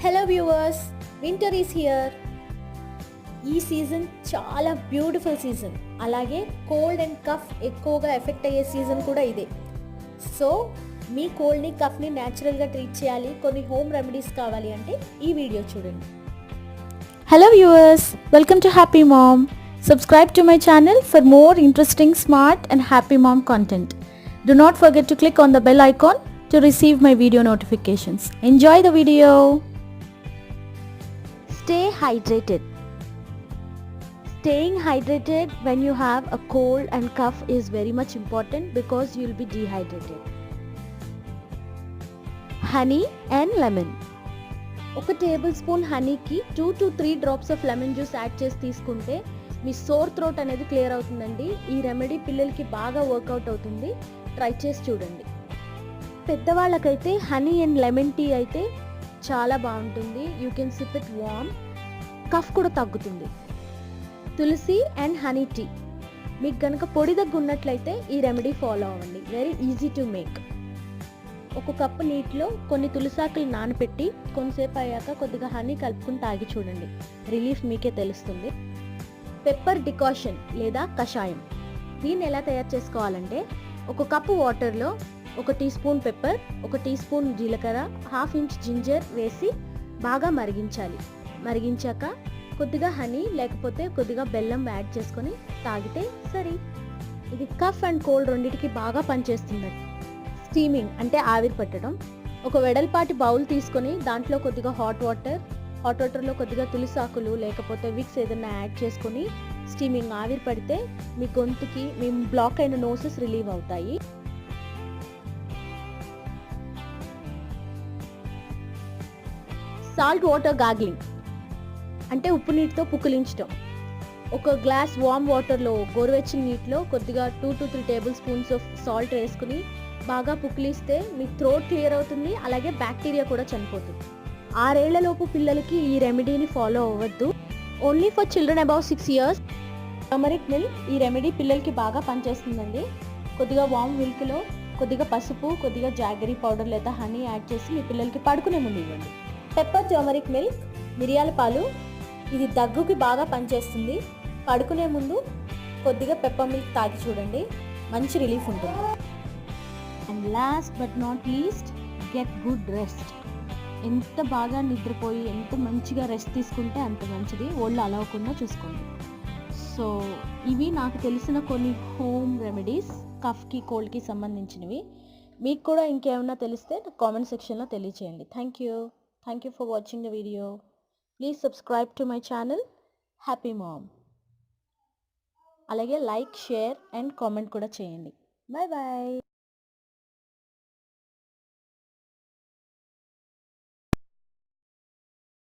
Hello viewers, winter is here. ఈ season చాలా beautiful season. అలాగే కోల్డ్ అండ్ కఫ్ ఎక్కువగా ఎఫెక్ట్ అయ్యే సీజన్ కూడా ఇదే. సో మీ కోల్డ్ని కఫ్ని న్యాచురల్గా ట్రీట్ చేయాలి, కొన్ని హోమ్ రెమెడీస్ కావాలి అంటే ఈ వీడియో చూడండి. Hello viewers, welcome to Happy Mom. Subscribe to my channel for more interesting, smart and happy mom content. Do not forget to click on the bell icon to receive my video notifications. Enjoy the video. Stay hydrated. Staying hydrated when you have a cold and cough is very much important because you will be dehydrated. Honey and lemon. ఒక tablespoon హనీకి 2 to 3 drops of lemon juice add చేసి తీసుకుంటే మీ sore throat అనేది clear అవుతుందండి. ఈ remedy పిల్లలకి బాగా వర్కౌట్ అవుతుంది, ట్రై చేసి చూడండి. పెద్దవాళ్ళకైతే హనీ అండ్ లెమన్ టీ అయితే చాలా బాగుంటుంది. You can sip it warm, cough కూడా తగ్గుతుంది. తులసి అండ్ హనీ టీ మీకు కనుక పొడి దగ్గు ఉన్నట్లయితే ఈ రెమెడీ ఫాలో అవ్వండి. Very easy to make. ఒక కప్పు నీటిలో కొన్ని తులసాకులు నానబెట్టి కొంతసేపు అయ్యాక కొద్దిగా హనీ కలుపుకుని తాగి చూడండి, రిలీఫ్ మీకే తెలుస్తుంది. పెప్పర్ డికాషన్ లేదా కషాయం, దీన్ని ఎలా తయారు చేసుకోవాలంటే ఒక కప్పు వాటర్లో 1 teaspoon pepper, 1 teaspoon జీలకర్ర, 1/2 ఇంచ్ జింజర్ వేసి బాగా మరిగించాలి. మరిగించాక కొద్దిగా హనీ లేకపోతే కొద్దిగా బెల్లం యాడ్ చేసుకొని తాగితే సరే. ఇది కఫ్ అండ్ కోల్డ్ రెండింటికి బాగా పనిచేస్తుంది. స్టీమింగ్ అంటే ఆవిరి పట్టడం. ఒక వెడల్పాటి బౌల్ తీసుకొని దాంట్లో కొద్దిగా హాట్ వాటర్లో కొద్దిగా తులసాకులు లేకపోతే విక్స్ ఏదైనా యాడ్ చేసుకొని స్టీమింగ్ ఆవిరి పడితే మీ గొంతుకి మీ బ్లాక్ అయిన నోసెస్ రిలీవ్ అవుతాయి. సాల్ట్ వాటర్ గార్గ్లింగ్ అంటే ఉప్పు నీటితో పుక్కిలించడం. ఒక గ్లాస్ వామ్ వాటర్లో గోరువెచ్చని నీటిలో కొద్దిగా 2 to 3 table spoons of salt వేసుకుని బాగా పుక్కిలిస్తే మీ థ్రోట్ క్లియర్ అవుతుంది, అలాగే బ్యాక్టీరియా కూడా చనిపోతుంది. 6 ఏళ్లలోపు పిల్లలకి ఈ రెమెడీని ఫాలో అవ్వద్దు. Only for children above 6 years. Turmeric milk, ఈ రెమెడీ పిల్లలకి బాగా పనిచేస్తుందండి. కొద్దిగా వామ్ మిల్క్లో కొద్దిగా పసుపు, కొద్దిగా జాగరీ పౌడర్ లేదా హనీ యాడ్ చేసి మీ పిల్లలకి పడుకునే ముందు ఇవ్వండి. పెప్పర్ టర్మరిక్ మిల్క్, మిరియాల పాలు, ఇది దగ్గుకి బాగా పనిచేస్తుంది. పడుకునే ముందు కొద్దిగా పెప్పర్ మిల్క్ తాగి చూడండి, మంచి రిలీఫ్ ఉంటుంది. And last but not least, get good rest. ఎంత బాగా నిద్రపోయి ఎంత మంచిగా రెస్ట్ తీసుకుంటే అంత మంచిది. ఒళ్ళు అలవకుండా చూసుకోండి. సో ఇవి నాకు తెలిసిన కొన్ని హోమ్ రెమెడీస్ కఫ్కి కోల్డ్కి సంబంధించినవి. మీకు కూడా ఇంకేమైనా తెలిస్తే కామెంట్ సెక్షన్లో తెలియచేయండి. Thank you for watching the video. Please subscribe to my channel happy mom. అలాగే లైక్, షేర్ అండ్ కామెంట్ కూడా చేయండి. Bye bye.